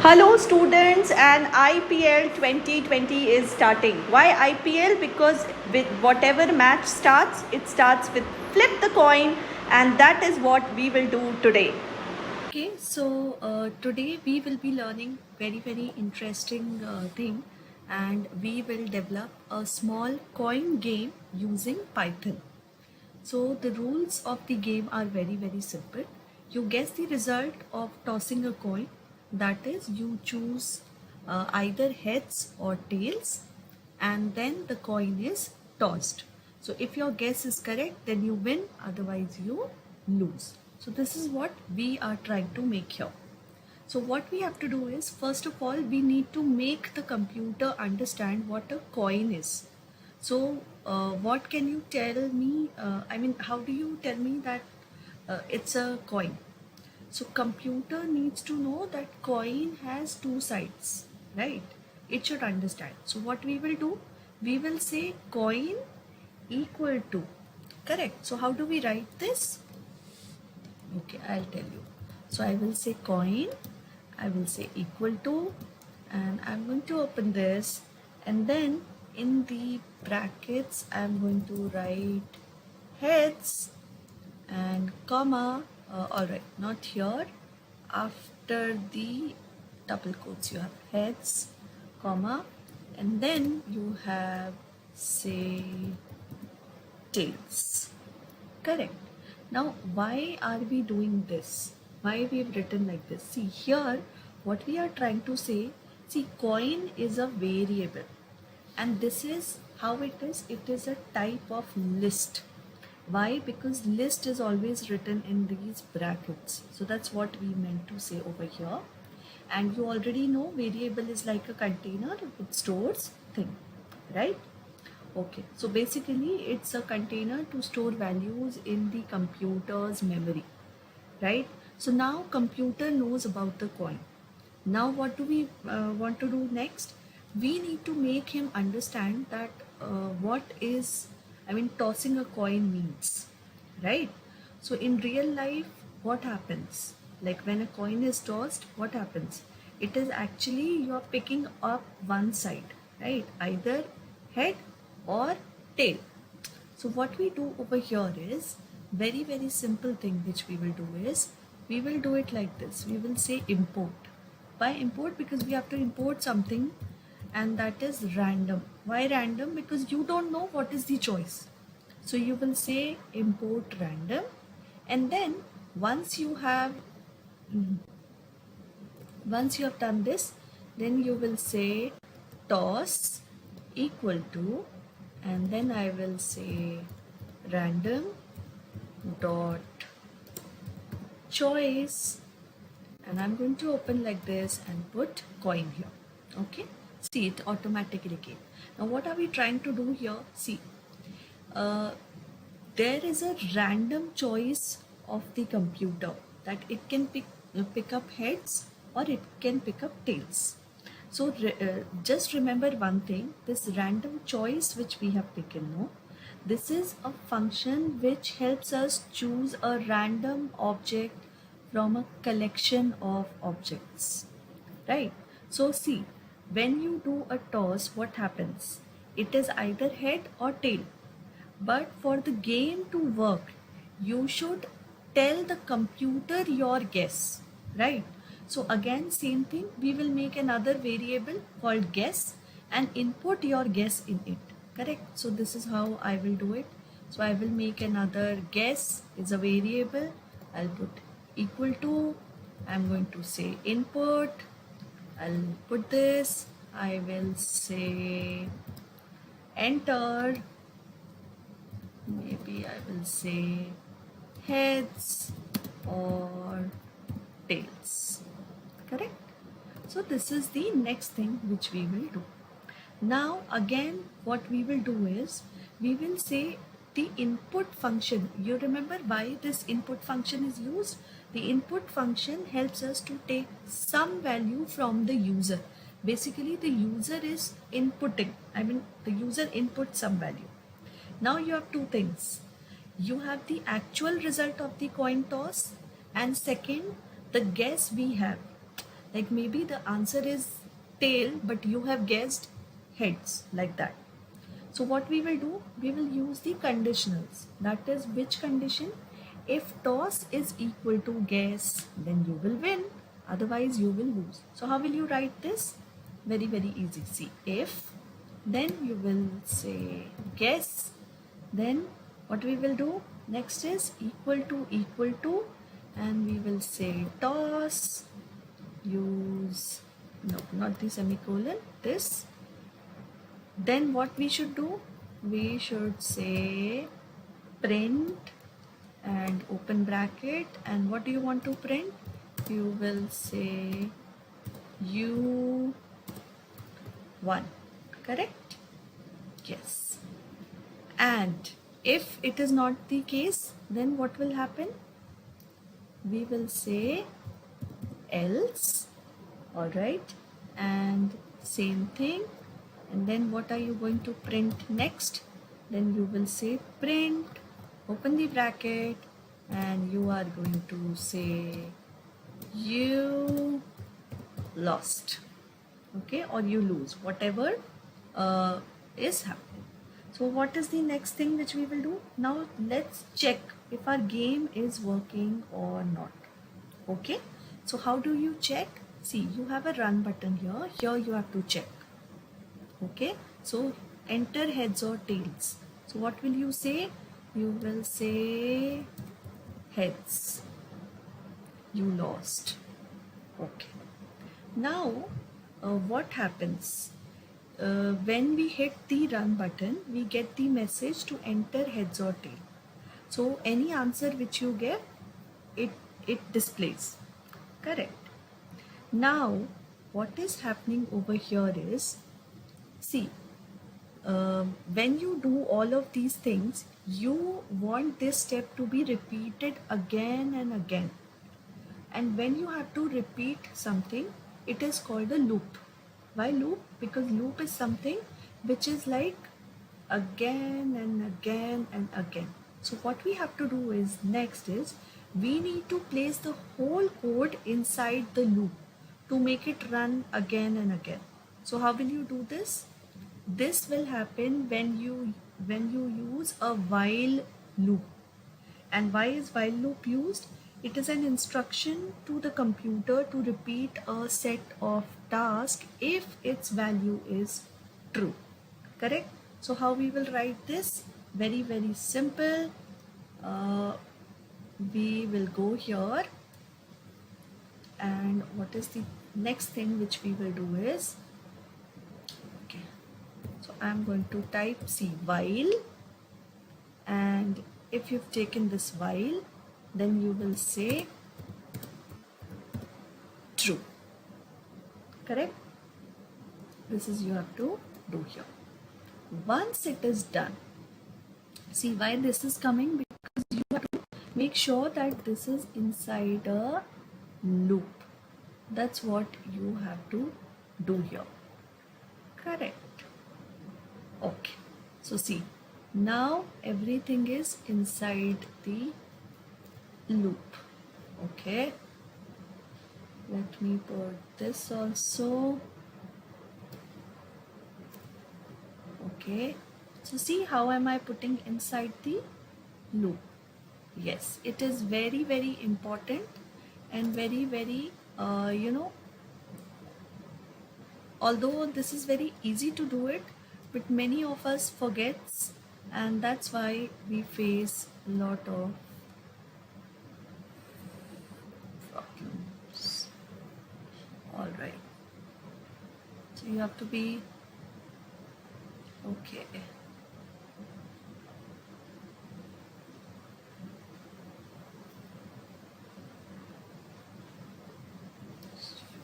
Hello students, and IPL 2020 is starting. Why IPL? Because with whatever match starts, it starts with flip the coin, and that is what we will do today. Okay, so today we will be learning very interesting thing, and we will develop a small coin game using Python. So the rules of the game are very simple. You guess the result of tossing a coin. That is, you choose either heads or tails, and then the coin is tossed. So if your guess is correct, then you win, otherwise you lose. So this is what we are trying to make here. So what we have to do is, first of all, we need to make the computer understand what a coin is. So what can you tell me? How do you tell me that it's a coin? So computer needs to know that coin has two sides, right? It should understand. So what we will do? We will say coin equal to, correct. So how do we write this? Okay, I'll tell you. So I will say coin, I will say equal to, and I'm going to open this, and then in the brackets I'm going to write heads and comma. All right, not here. After the double quotes you have heads, comma, and then you have, say, tails. Correct. Now, why are we doing this? Why we've written like this? See here, what we are trying to say, see, coin is a variable, and this is how it is. It is a type of list. Why? Because list is always written in these brackets. So that's what we meant to say over here. And you already know variable is like a container which stores thing, right? Okay, so basically it's a container to store values in the computer's memory, right? So now computer knows about the coin. Now what do we want to do next? We need to make him understand that what is, tossing a coin means, right? So in real life, what happens? Like when a coin is tossed, what happens? It is actually you're picking up one side, right? Either head or tail. So what we do over here is very simple thing which we will do is we will do it like this. We will say import. Why import? Because we have to import something, and that is random. Why random? Because you don't know what is the choice. So you will say import random, and then once you have once you have done this, then you will say toss equal to, and then I will say random dot choice, and I'm going to open like this and put coin here. Okay, see, it automatically came. Now what are we trying to do here? See, uh, there is a random choice of the computer that it can pick up heads or it can pick up tails. So just remember one thing, this random choice which we have taken, no, this is a function which helps us choose a random object from a collection of objects, right? So see, when you do a toss, what happens? It is either head or tail. But for the game to work, you should tell the computer your guess, right? So again, same thing, we will make another variable called guess and input your guess in it, correct? So this is how I will do it. So I will make another guess is a variable. I'll put equal to, I'm going to say input, I'll put this, I will say enter, maybe I will say heads or tails, correct? So this is the next thing which we will do. Now again, what we will do is we will say the input function. You remember why this input function is used? The input function helps us to take some value from the user. Basically the user is inputting, the user inputs some value. Now you have two things. You have the actual result of the coin toss, and second, the guess we have. Like maybe the answer is tail, but you have guessed heads, like that. So what we will do, we will use the conditionals. That is, which condition? If toss is equal to guess, then you will win. Otherwise, you will lose. So how will you write this? Very, very easy. See, if, then you will say guess. Then what we will do? Next is equal to, and we will say toss. Use, no, not the semicolon, this. Then what we should do? We should say print and open bracket, and what do you want to print? You will say U1, correct? Yes. And if it is not the case, then what will happen? We will say else, all right, and same thing. And then what are you going to print next? Then you will say print, open the bracket, and you are going to say you lost, okay, or you lose, whatever is happening. So what is the next thing which we will do? Now let's check if our game is working or not. Okay, so how do you check? See, you have a run button here. Here you have to check. Okay, so enter heads or tails. So what will you say? You will say heads. You lost. Okay. Now what happens? When we hit the run button, we get the message to enter heads or tail. So any answer which you get, it displays. Correct. Now what is happening over here is, see, when you do all of these things, you want this step to be repeated again and again. And when you have to repeat something, it is called a loop. Why loop? Because loop is something which is like again and again and again. So what we have to do is, next is, we need to place the whole code inside the loop to make it run again and again. So how will you do this? This will happen when you use a while loop. And why is while loop used? It is an instruction to the computer to repeat a set of tasks if its value is true. Correct? So how we will write this? Very, very simple. We will go here, and what is the next thing which we will do is, okay, so I'm going to type, see, while, and if you've taken this while, then you will say true. Correct? This is you have to do here. Once it is done, see why this is coming, because you have to make sure that this is inside a loop. That's what you have to do here. Correct? Okay. So see, now everything is inside the loop. Okay. Let me put this also. Okay. So see, how am I putting inside the loop? Yes, it is very, very important and very, very, although this is very easy to do it, but many of us forgets, and that's why we face a lot of problems. All right. So you have to be okay.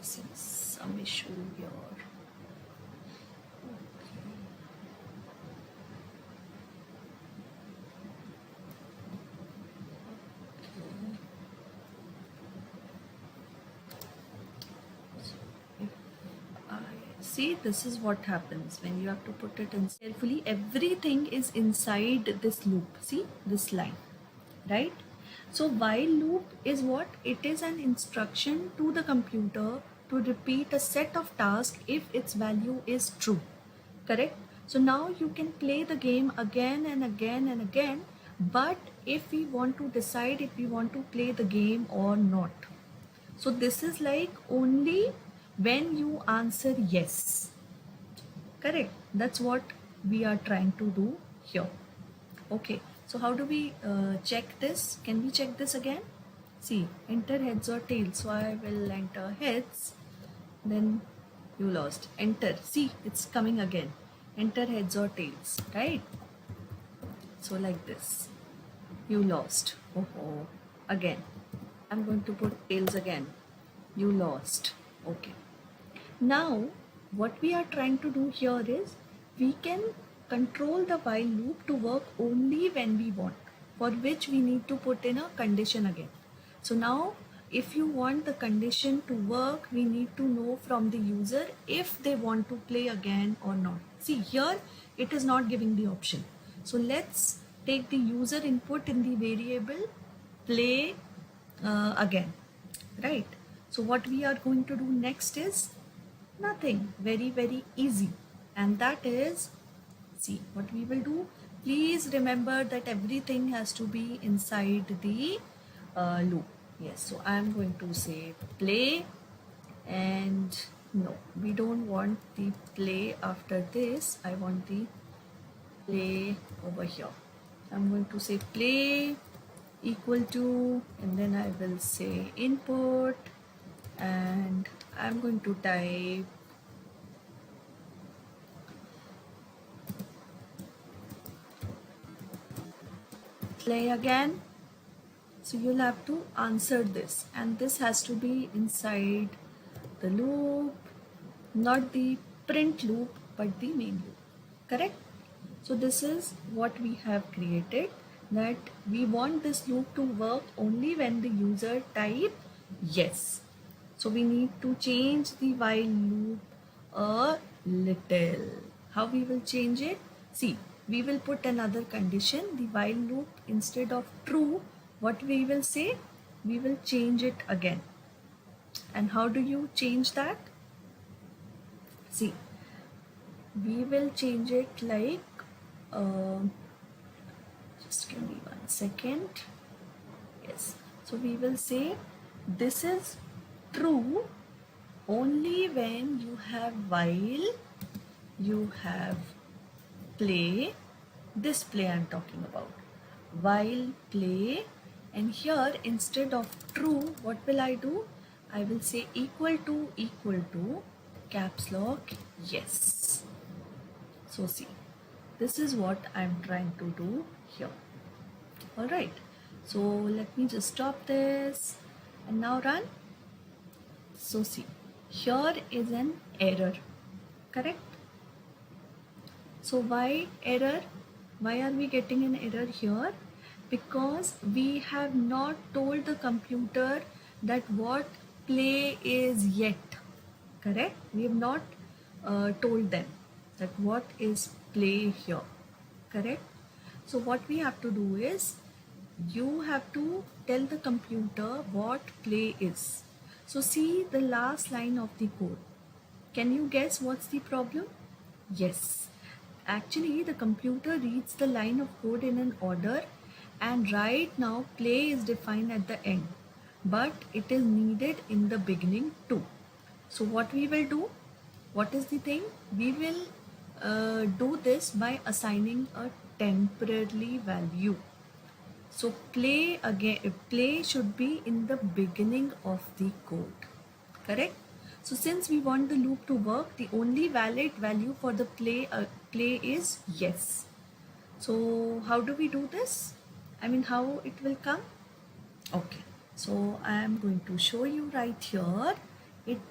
Facing some issue here. See, this is what happens when you have to put it in carefully. Everything is inside this loop. See this line, right? So while loop is what? It is an instruction to the computer to repeat a set of tasks if its value is true. Correct? So now you can play the game again and again and again, but if we want to decide if we want to play the game or not. So this is like only when you answer yes. Correct? That's what we are trying to do here. Okay, so how do we check this? Can we check this again? See, enter heads or tails. So I will enter heads, then you lost. Enter. See, it's coming again. Enter heads or tails, right? So like this. You lost. Oh, again. I'm going to put tails again. You lost. Okay. Now, what we are trying to do here is we can control the while loop to work only when we want, for which we need to put in a condition again. So now, if you want the condition to work, we need to know from the user if they want to play again or not. See, here it is not giving the option. So let's take the user input in the variable play again, right? So what we are going to do next is nothing, very easy, and that is, see what we will do. Please remember that everything has to be inside the loop. Yes, so I am going to say play, and no, we don't want the play after this. I want the play over here. I'm going to say play equal to, and then I will say input, and I'm going to type play again. So you'll have to answer this, and this has to be inside the loop, not the print loop but the main loop. Correct? So this is what we have created, that we want this loop to work only when the user type yes. So we need to change the while loop a little. How we will change it? See, we will put another condition. The while loop, instead of true, what we will say? We will change it again. And how do you change that? See, we will change it like, just give me 1 second. Yes, so we will say this is true only when you have while, you have play, this play I'm talking about, while play, and here instead of true, what will I do? I will say equal to caps lock yes. So see, this is what I'm trying to do here. Alright, so let me just stop this and now run. So see, here is an error, correct? So why error? Why are we getting an error here? Because we have not told the computer that what play is yet, correct? We have not told them that what is play here, correct? So what we have to do is, you have to tell the computer what play is. So see the last line of the code. Can you guess what's the problem? Yes, actually the computer reads the line of code in an order, and right now play is defined at the end, but it is needed in the beginning too. So what we will do? What is the thing? We will do this by assigning a temporary value. So play again, play should be in the beginning of the code, correct? So since we want the loop to work, the only valid value for the play is yes. So how do we do this? I mean, how it will come? Okay, so I am going to show you right here.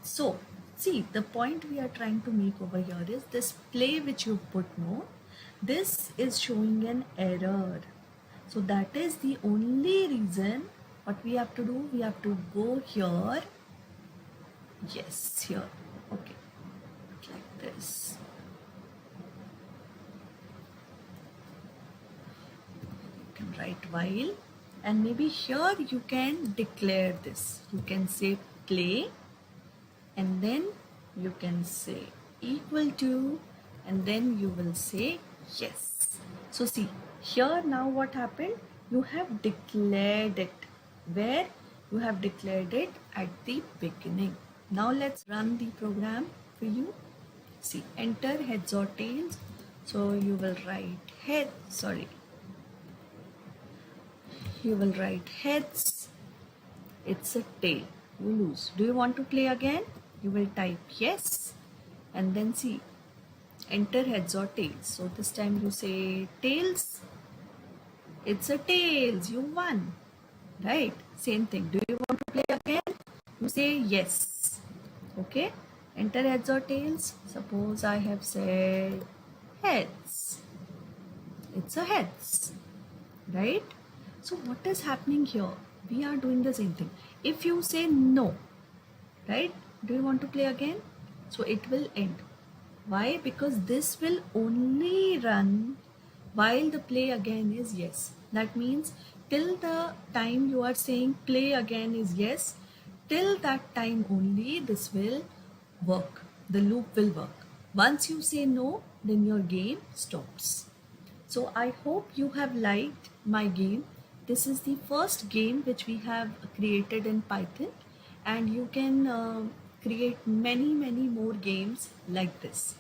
So see, the point we are trying to make over here is this play which you put no, this is showing an error. So that is the only reason. What we have to do, we have to go here. Yes, here. Okay, like this. You can write while, and maybe here you can declare this. You can say play, and then you can say equal to, and then you will say yes. So see, here now what happened? You have declared it. Where? You have declared it at the beginning. Now let's run the program for you. See, enter heads or tails. So you will write you will write heads. It's a tail. You lose. Do you want to play again? You will type yes, and then see, enter heads or tails. So this time you say tails. It's a tails. You won. Right? Same thing. Do you want to play again? You say yes. Okay? Enter heads or tails. Suppose I have said heads. It's a heads. Right? So what is happening here? We are doing the same thing. If you say no, right? Do you want to play again? So it will end. Why? Because this will only run while the play again is yes. That means till the time you are saying play again is yes, till that time only this will work. The loop will work. Once you say no, then your game stops. So I hope you have liked my game. This is the first game which we have created in Python, and you can create many more games like this.